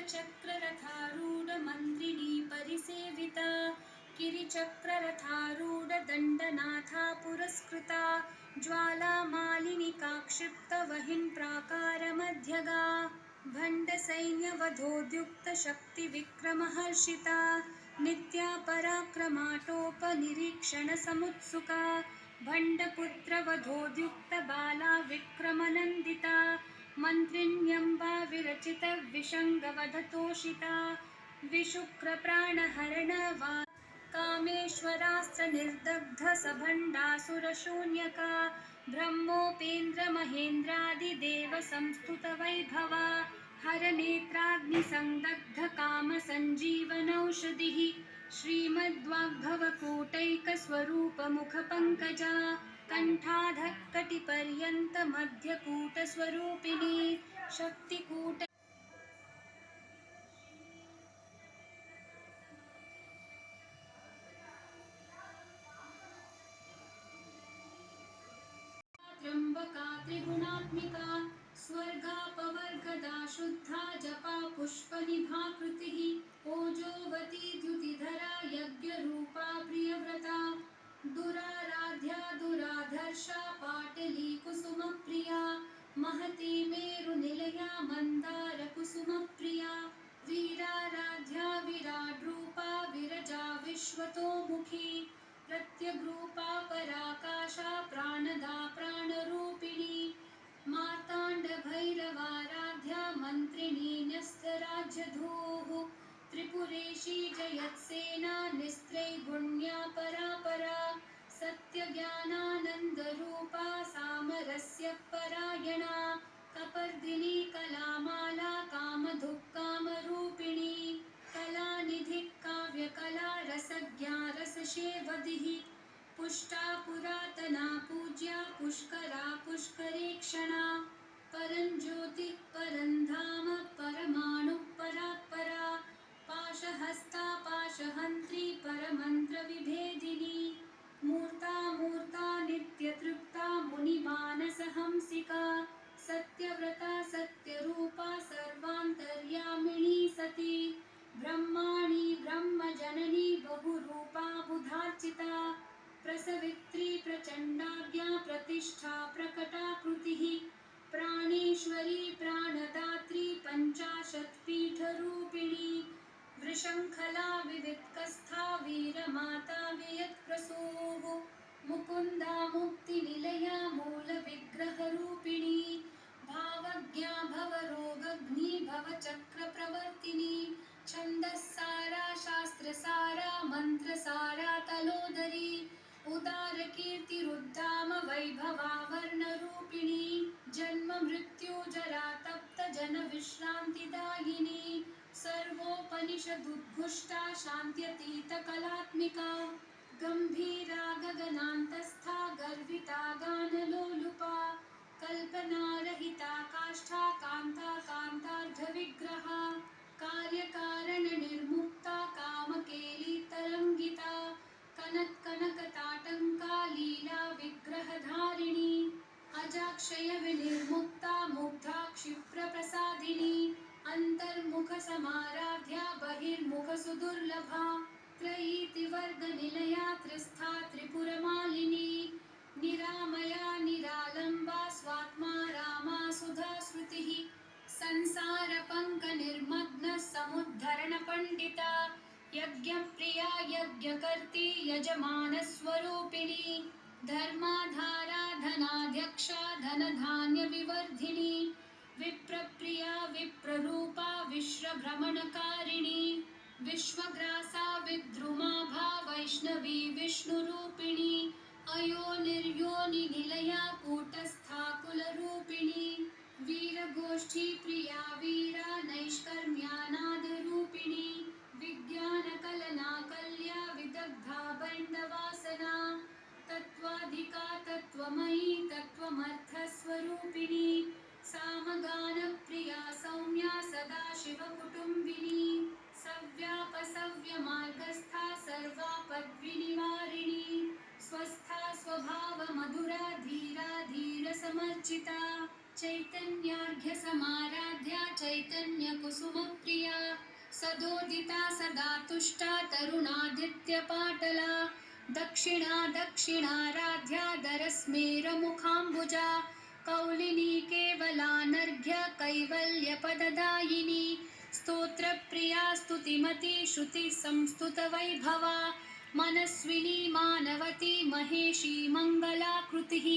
वीरचक्ररथारूढमन्त्रिणी परिसेविता गिरिचक्ररथारूढदण्डनाथा पुरस्कृता ज्वालामालिनिकाक्षिप्तवहिन् प्राकारमध्यगा भण्डसैन्यवधोद्युक्तशक्तिविक्रमहर्षिता नित्या पराक्रमाटोपनिरीक्षणसमुत्सुका भण्डपुत्रवधोद्युक्तबाला विक्रमनन्दिता मन्त्रिण्यम्बा विरचितविषङ्गवधतोषिता विशुक्रप्राणहरणवा कामेश्वरास्त्रनिर्दग्धसभण्डासुरशून्यका ब्रह्मोपेन्द्रमहेन्द्रादिदेवसंस्तुतवैभवा हरनेत्राग्निसंदग्धकामसञ्जीवनौषधिः श्रीमद्वाग्भवकूटैकस्वरूपमुखपङ्कजा कण्ठाधःकटिपर्यन्तमध्यकूटस्वरूपिणी शक्तिकूट त्र्यम्बका त्रिगुणात्मिका स्वर्गापवर्गदा शुद्धा जपा पुष्पनिभाकृतिः ओजोवती द्युतिधरा यज्ञरूपा प्रियव्रता दुराराध्या दुराधर्षा पाटली कुसुमप्रिया महती मेरुनिलया मन्दारकुसुमप्रिया वीराराध्या विराड्रूपा विरजा विश्वतोमुखी प्रत्यग्रूपा पराकाशा प्राणदा प्राणरूपिणी मार्ताण्डभैरवाराध्या मन्त्रिणी न्यस्तराज्यधूः त्रिपुरेशी जयत्सेना निस्त्रैगुण्या परापरा सत्यज्ञानानन्दरूपा सामरस्य परायणा कपर्दिनी कलामाला कामधुक्कामरूपिणी कलानिधिः काव्यकला रसज्ञा रससेवधिः पुष्टा पुरातना पूज्या पुष्करा पुष्करेक्षणा परञ्ज्योतिः परन्धाम परमाणुः परात्परा पाशहस्ता पाशहन्त्री परमन्त्रविभेदिनी मूर्ता मूर्ता नित्यतृप्ता मुनिमानसहंसिका सत्यव्रता सत्यरूपा सर्वान्तर्यामिणी सती ब्रह्माणी ब्रह्मजननी बहुरूपा बुधार्चिता प्रसवित्री प्रचण्डाज्ञा प्रतिष्ठा प्रकटाकृतिः प्राणेश्वरी प्राणदात्री पञ्चाशत्पीठरूपिणी वृषङ्खला विवित्कस्था वीरमाता वियत्प्रसूः मुकुन्दा मुक्तिनिलया मूलविग्रहरूपिणी भावज्ञा भवरोगग्नी भवचक्रप्रवर्तिनी छन्दस्सारा शास्त्रसारा मन्त्रसारा तलोदरी उदारकीर्तिरुद्दाम वैभवा वर्णरूपिणी जन्ममृत्युजरा तप्तजनविश्रान्तिदायिनी सर्वोपनिषदुद्घुष्टा शान्त्यतीतकलात्मिका गम्भीरा गगनान्तस्था गर्विता गानलोलुपा कल्पनारहिता काष्ठा कान्ता कान्तार्धविग्रहा कार्यकारणनिर्मुक्ता कामकेली तरङ्गिता कनत्कनकताटङ्का लीला विग्रहधारिणी अजाक्षयविनिर्मुक्ता मुग्धा क्षिप्रप्रसादिनी अन्तर्मुखसमाराध्या बहिर्मुखसुदुर्लभा त्रयीतिवर्गनिलया त्रिस्था त्रिपुरमालिनी निरामया निरालम्बा स्वात्मा रामा सुधाश्रुतिः संसारपङ्कनिर्मग्न समुद्धरणपण्डिता यज्ञप्रिया यज्ञकर्त्री यजमानस्वरूपिणी धर्माधारा धनाध्यक्षा धनधान्यविवर्धिनी विप्रप्रिया विप्ररूपा विश्वभ्रमणकारिणी विश्वग्रासा विद्रुमाभा वैष्णवी विष्णुरूपिणी अयोनिर्योनिनिलया कूटस्था कुलरूपिणी वीरगोष्ठी प्रिया वीरा नैष्कर्म्यानादरूपिणी विज्ञानकलनाकल्या विदग्धा बण्डवासना तत्त्वाधिका तत्त्वमयी तत्त्वमर्थस्वरूपिणी सामगानप्रिया सौम्या सदाशिवकुटुम्बिनी सव्यापसव्यमार्गस्था सर्वापद्विनिवारिणी स्वस्था स्वभावमधुरा धीरा धीरसमर्चिता चैतन्यार्घ्यसमाराध्या चैतन्यकुसुमप्रिया सदोदिता सदा तुष्टा तरुणादित्यपाटला दक्षिणा दक्षिणाराध्या दरस्मेरमुखाम्बुजा कौलिनी केवलानर्घ्य कैवल्यपददायिनी स्तोत्रप्रिया स्तुतिमती श्रुतिसंस्तुतवैभवा मनस्विनी मानवती महेशी मङ्गलाकृतिः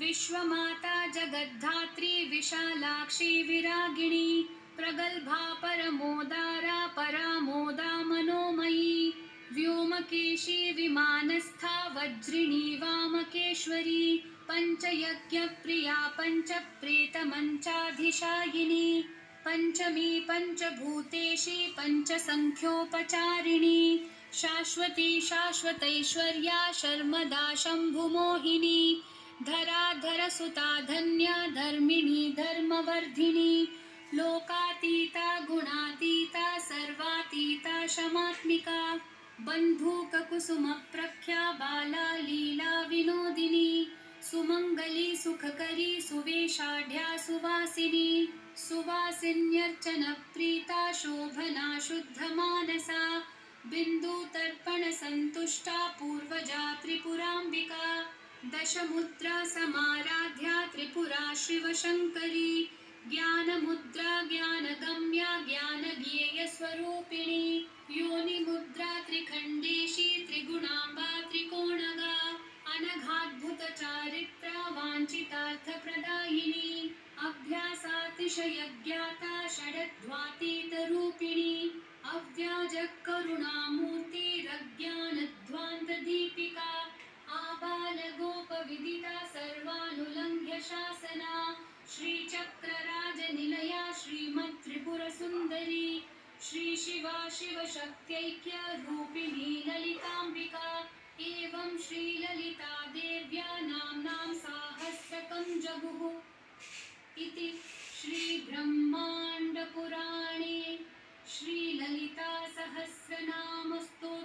विश्वमाता जगद्धात्री विशालाक्षी विरागिणी प्रगल्भा परमोदारा परामोदा मनोमयी व्योमकेशी विमानस्था वज्रिणी वामकेश्वरी पञ्चयज्ञप्रिया पञ्चप्रेतमञ्चाधिशायिनी पञ्चमी पञ्चभूतेशी पञ्चसङ्ख्योपचारिणी शाश्वती शाश्वतैश्वर्या शर्मदा शम्भुमोहिनी धराधरसुता धन्या धर्मिणी धर्मवर्धिनी लोकातीता गुणातीता सर्वातीता शमात्मिका बन्धूककुसुमप्रख्या बाला लीला विनोदिनी सुमङ्गली सुखकरी सुवेशाढ्या सुवासिनी सुवासिन्यर्चनप्रीता शोभना शुद्धमानसा बिन्दुतर्पणसन्तुष्टा पूर्वजा त्रिपुराम्बिका दशमुद्रा समाराध्या त्रिपुरा शिवशङ्करी ज्ञानमुद्रा ज्ञानगम्या ज्ञानज्ञेयस्वरूपिणी योनिमुद्रा त्रिखण्डेशी त्रिगुणाम्बा त्रिकोणगा अनघाद्भुतचारित्रा वाञ्छितार्थप्रदायिनी अभ्यासातिशयज्ञाता षडध्वातीतरूपिणी अव्याजकरुणामूर्तिरज्ञानध्वान्तदीपिका आबालगोपविदिता सर्वानुलङ्घ्य शासना श्रीचक्रराजनिलया श्रीमत्त्रिपुरसुन्दरी श्रीशिवा शिवशक्त्यैक्य रूपिणी ललिताम्बिका एवं श्रीललिता देव्या नाम्नां साहस्रकं जगुः इति श्रीब्रह्माण्डपुराणे श्रीललितासहस्रनामस्तोत्रम्